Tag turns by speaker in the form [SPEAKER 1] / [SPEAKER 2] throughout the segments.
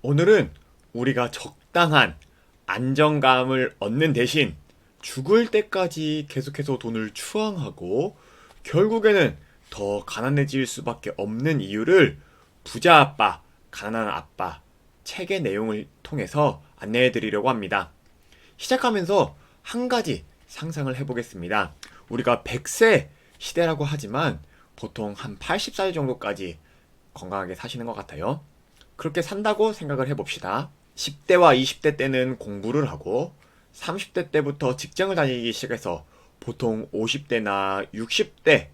[SPEAKER 1] 오늘은 우리가 적당한 안정감을 얻는 대신 죽을 때까지 계속해서 돈을 추앙하고 결국에는 더 가난해질 수밖에 없는 이유를 부자 아빠, 가난한 아빠 책의 내용을 통해서 안내해 드리려고 합니다. 시작하면서 한 가지 상상을 해보겠습니다. 우리가 100세 시대라고 하지만 보통 한 80살 정도까지 건강하게 사시는 것 같아요. 그렇게 산다고 생각을 해봅시다. 10대와 20대 때는 공부를 하고 30대 때부터 직장을 다니기 시작해서 보통 50대나 60대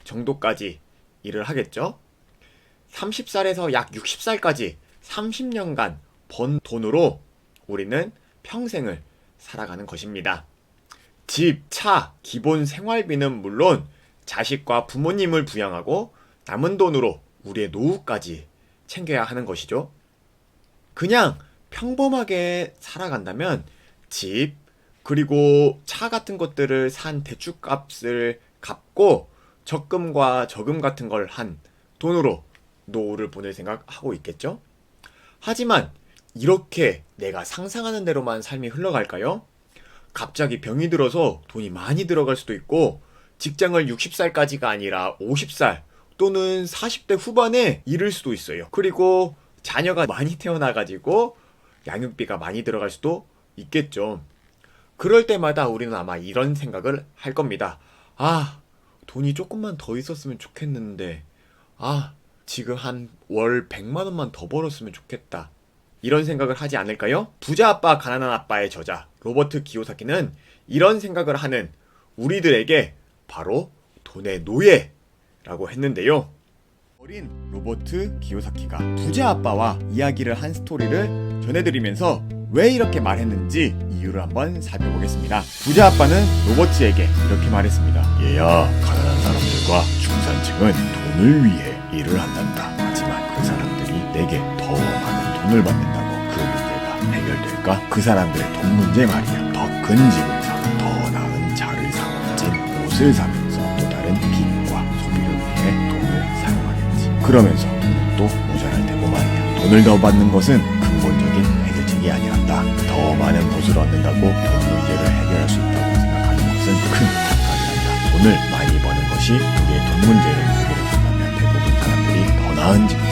[SPEAKER 1] 정도까지 일을 하겠죠. 30살에서 약 60살까지 30년간 번 돈으로 우리는 평생을 살아가는 것입니다. 집, 차, 기본 생활비는 물론 자식과 부모님을 부양하고 남은 돈으로 우리의 노후까지 챙겨야 하는 것이죠. 그냥 평범하게 살아간다면 집, 그리고 차 같은 것들을 산 대출값을 갚고 적금과 저금 같은 걸 한 돈으로 노후를 보낼 생각하고 있겠죠? 하지만 이렇게 내가 상상하는 대로만 삶이 흘러갈까요? 갑자기 병이 들어서 돈이 많이 들어갈 수도 있고 직장을 60살까지가 아니라 50살 또는 40대 후반에 잃을 수도 있어요. 그리고 자녀가 많이 태어나가지고 양육비가 많이 들어갈 수도 있겠죠. 그럴 때마다 우리는 아마 이런 생각을 할 겁니다. 아, 돈이 조금만 더 있었으면 좋겠는데, 아, 지금 한 월 100만 원만 더 벌었으면 좋겠다. 이런 생각을 하지 않을까요? 부자 아빠, 가난한 아빠의 저자 로버트 기요사키는 이런 생각을 하는 우리들에게 바로 돈의 노예라고 했는데요. 어린 로버트 기요사키가 부자 아빠와 이야기를 한 스토리를 전해드리면서 왜 이렇게 말했는지 이유를 한번 살펴보겠습니다. 부자 아빠는 로버트에게 이렇게 말했습니다. 얘야, 가난한 사람들과 중산층은 돈을 위해 일을 한단다. 하지만 그 사람들이 내게 더 많은 돈을 받는다고 그 문제가 해결될까? 그 사람들의 돈 문제 말이야. 더 큰 집을 사, 더 나은 차를 사, 멋진 옷을 사면서 또 다른 빚과 소비를 위해 돈을 사용하겠지. 그러면서 돈은 또 모자랄 테고 말이야. 돈을 더 받는 것은 근본적인 해결책이 아니란다. 더 많은 옷을 얻는다고 돈 문제를 해결할 수 있다고 생각하는 것은 큰 착각이란다. 돈을 많이 버는 것이 우리의 돈 문제를 해결해준다면 대부분 사람들이 더 나은 직장,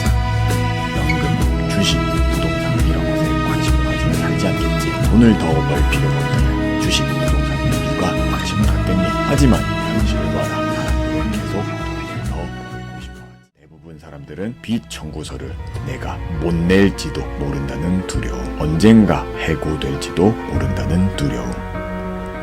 [SPEAKER 1] 연금, 주식, 부동산 이런 것에 관심을 가지면 살지 않겠지. 돈을 더 벌 필요가 없다면 주식, 부동산에 누가 관심을 갖겠니? 하지만 현실을 봐라. 사람들은 계속 돈을 더 벌고 싶어. 대부분 사람들은 빚 청구서를 내가 못 낼지도 모른다는 두려움, 언젠가 해고될지도 모른다는 두려움,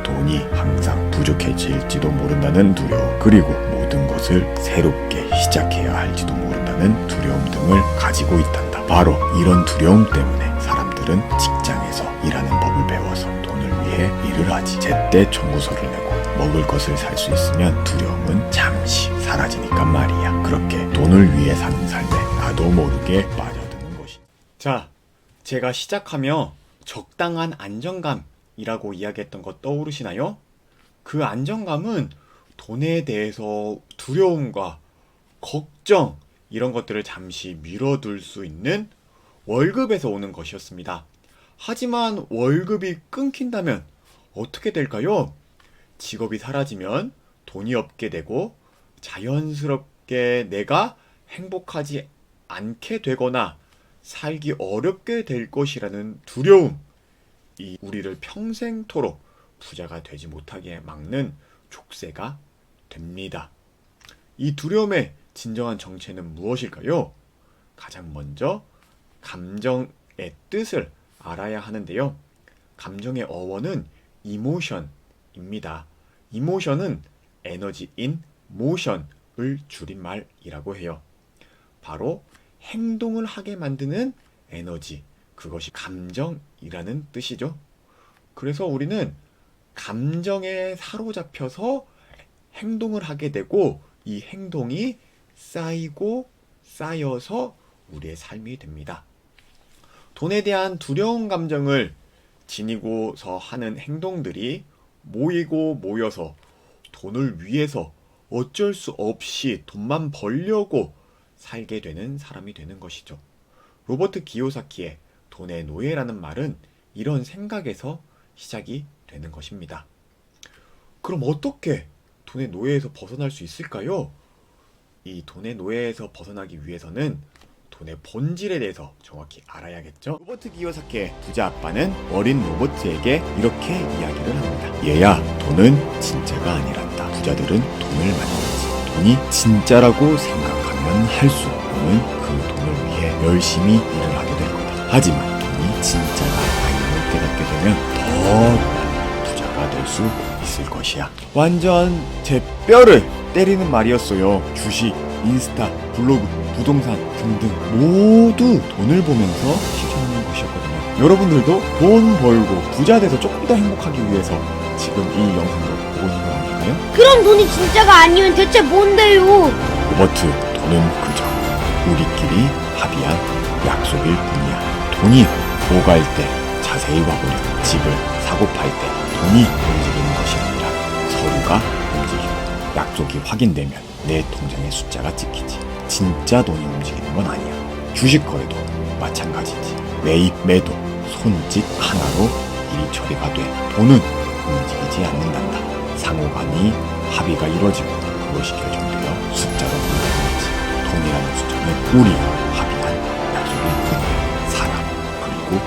[SPEAKER 1] 돈이 항상 부족해질지도 모른다는 두려움, 그리고 모든 것을 새롭게 시작해야 할지도 모른다는 두려움 등을 가지고 있단다. 바로 이런 두려움 때문에 사람들은 직장에서 일하는 법을 배워서 돈을 위해 일을 하지. 제때 청구서를 내고 먹을 것을 살 수 있으면 두려움은 잠시 사라지니까 말이야. 그렇게 돈을 위해 사는 삶에 나도 모르게 빠져드는 것이. 자, 제가 시작하며 적당한 안정감이라고 이야기했던 거 떠오르시나요? 그 안정감은 돈에 대해서 두려움과 걱정 이런 것들을 잠시 미뤄둘 수 있는 월급에서 오는 것이었습니다. 하지만 월급이 끊긴다면 어떻게 될까요? 직업이 사라지면 돈이 없게 되고 자연스럽게 내가 행복하지 않게 되거나 살기 어렵게 될 것이라는 두려움, 이 우리를 평생토록 부자가 되지 못하게 막는 족쇄가 됩니다. 이 두려움의 진정한 정체는 무엇일까요? 가장 먼저 감정의 뜻을 알아야 하는데요. 감정의 어원은 이모션입니다. 이모션은 에너지인 모션을 줄임말이라고 해요. 바로 행동을 하게 만드는 에너지, 그것이 감정이라는 뜻이죠. 그래서 우리는 감정에 사로잡혀서 행동을 하게 되고 이 행동이 쌓이고 쌓여서 우리의 삶이 됩니다. 돈에 대한 두려운 감정을 지니고서 하는 행동들이 모이고 모여서 돈을 위해서 어쩔 수 없이 돈만 벌려고 살게 되는 사람이 되는 것이죠. 로버트 기요사키의 돈의 노예라는 말은 이런 생각에서 시작이 되는 것입니다. 그럼 어떻게 돈의 노예에서 벗어날 수 있을까요? 이 돈의 노예에서 벗어나기 위해서는 돈의 본질에 대해서 정확히 알아야겠죠? 로버트 기요사키의 부자 아빠는 어린 로버트에게 이렇게 이야기를 합니다. 얘야, 돈은 진짜가 아니란다. 부자들은 돈을 만들지. 돈이 진짜라고 생각하면 할수록 너는 그 돈을 위해 열심히 일을 하게 될 거다. 하지만 돈이 진짜가 아님을 깨닫게 되면 더 부자가 될 수 있을 것이야. 완전 제 뼈를 때리는 말이었어요. 주식, 인스타, 블로그, 부동산 등등 모두 돈을 보면서 실천하는 것이었거든요. 여러분들도 돈 벌고 부자 돼서 조금 더 행복하기 위해서 지금 이 영상을 보고 있는 거 아닐까요?
[SPEAKER 2] 그럼 돈이 진짜가 아니면 대체 뭔데요?
[SPEAKER 1] 로버트, 돈은 그저 우리끼리 합의한 약속일 뿐이야. 돈이 오갈 때 자세히 와보렴. 집을 사고 팔 때 돈이 움직이는 것이 아니라 서류가 움직이고 약속이 확인되면 내 통장의 숫자가 찍히지. 진짜 돈이 움직이는 건 아니야. 주식 거래도 마찬가지지. 매입, 매도, 손짓 하나로 일이 처리가 돼. 돈은 움직이지 않는단다. 상호간이 합의가 이루어지고 그것이 결정되어 숫자로 불러지지. 돈이라는 숫자는 우리가 합의한 약속일 뿐이야. 사람, 그리고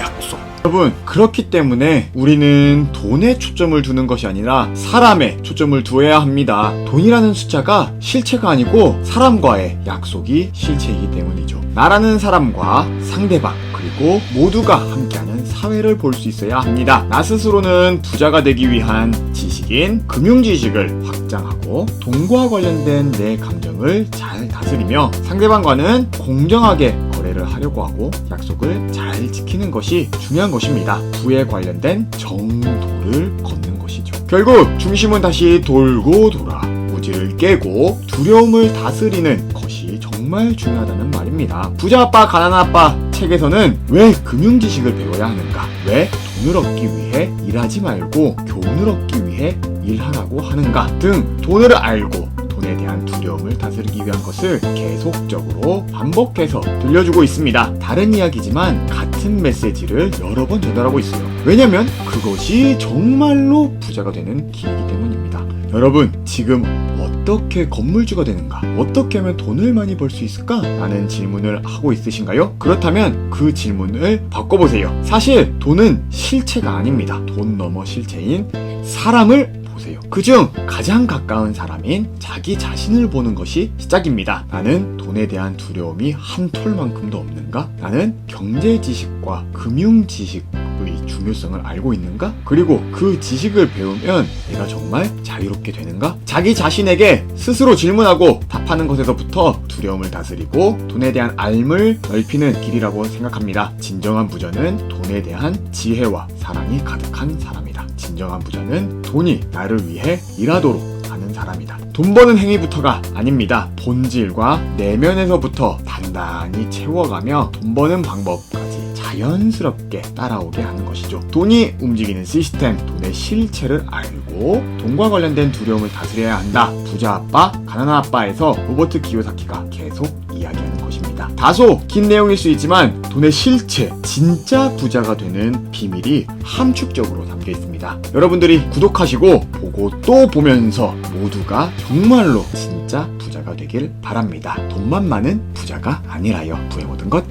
[SPEAKER 1] 약속. 여러분, 그렇기 때문에 우리는 돈에 초점을 두는 것이 아니라 사람에 초점을 두어야 합니다. 돈이라는 숫자가 실체가 아니고 사람과의 약속이 실체이기 때문이죠. 나라는 사람과 상대방 그리고 모두가 함께하는 사회를 볼 수 있어야 합니다. 나 스스로는 부자가 되기 위한 지식인 금융지식을 확장하고 돈과 관련된 내 감정을 잘 다스리며 상대방과는 공정하게 거래를 하려고 하고 약속을 잘 지키는 것이 중요한 것입니다. 부에 관련된 정도를 걷는 것이죠. 결국 중심은 다시 돌고 돌아 무지를 깨고 두려움을 다스리는 것이 정말 중요하다는 말입니다. 부자 아빠 가난한 아빠 책에서는 왜 금융 지식을 배워야 하는가? 왜 돈을 얻기 위해 일하지 말고 교훈을 얻기 위해 일하라고 하는가? 등 돈을 알고 돈에 대한 두려움을 다스리기 위한 것을 계속적으로 반복해서 들려주고 있습니다. 다른 이야기지만 같은 메시지를 여러 번 전달하고 있어요. 왜냐면 그것이 정말로 부자가 되는 길이기 때문입니다. 여러분, 지금 어떻게 건물주가 되는가? 어떻게 하면 돈을 많이 벌 수 있을까? 라는 질문을 하고 있으신가요? 그렇다면 그 질문을 바꿔보세요. 사실 돈은 실체가 아닙니다. 돈 넘어 실체인 사람을 보세요. 그중 가장 가까운 사람인 자기 자신을 보는 것이 시작입니다. 나는 돈에 대한 두려움이 한 톨만큼도 없는가? 나는 경제 지식과 금융 지식의 중요성을 알고 있는가? 그리고 그 지식을 배우면 내가 정말 자유롭게 되는가? 자기 자신에게 스스로 질문하고 답하는 것에서부터 두려움을 다스리고 돈에 대한 알을 넓히는 길이라고 생각합니다. 진정한 부자는 돈에 대한 지혜와 사랑이 가득한 사람이다. 진정한 부자는 돈이 나를 위해 일하도록 하는 사람이다. 돈 버는 행위부터가 아닙니다. 본질과 내면에서부터 단단히 채워가며 돈 버는 방법까지 자연스럽게 따라오게 하는 것이죠. 돈이 움직이는 시스템, 돈의 실체를 알고 돈과 관련된 두려움을 다스려야 한다. 부자 아빠, 가난한 아빠에서 로버트 기요사키가 계속 이야기하는 것입니다. 다소 긴 내용일 수 있지만 돈의 실체, 진짜 부자가 되는 비밀이 함축적으로 담겨 있습니다. 여러분들이 구독하시고 보고 또 보면서 모두가 정말로 진짜 부자가 되길 바랍니다. 돈만 많은 부자가 아니라요. 부의 모든 것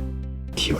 [SPEAKER 1] 디올.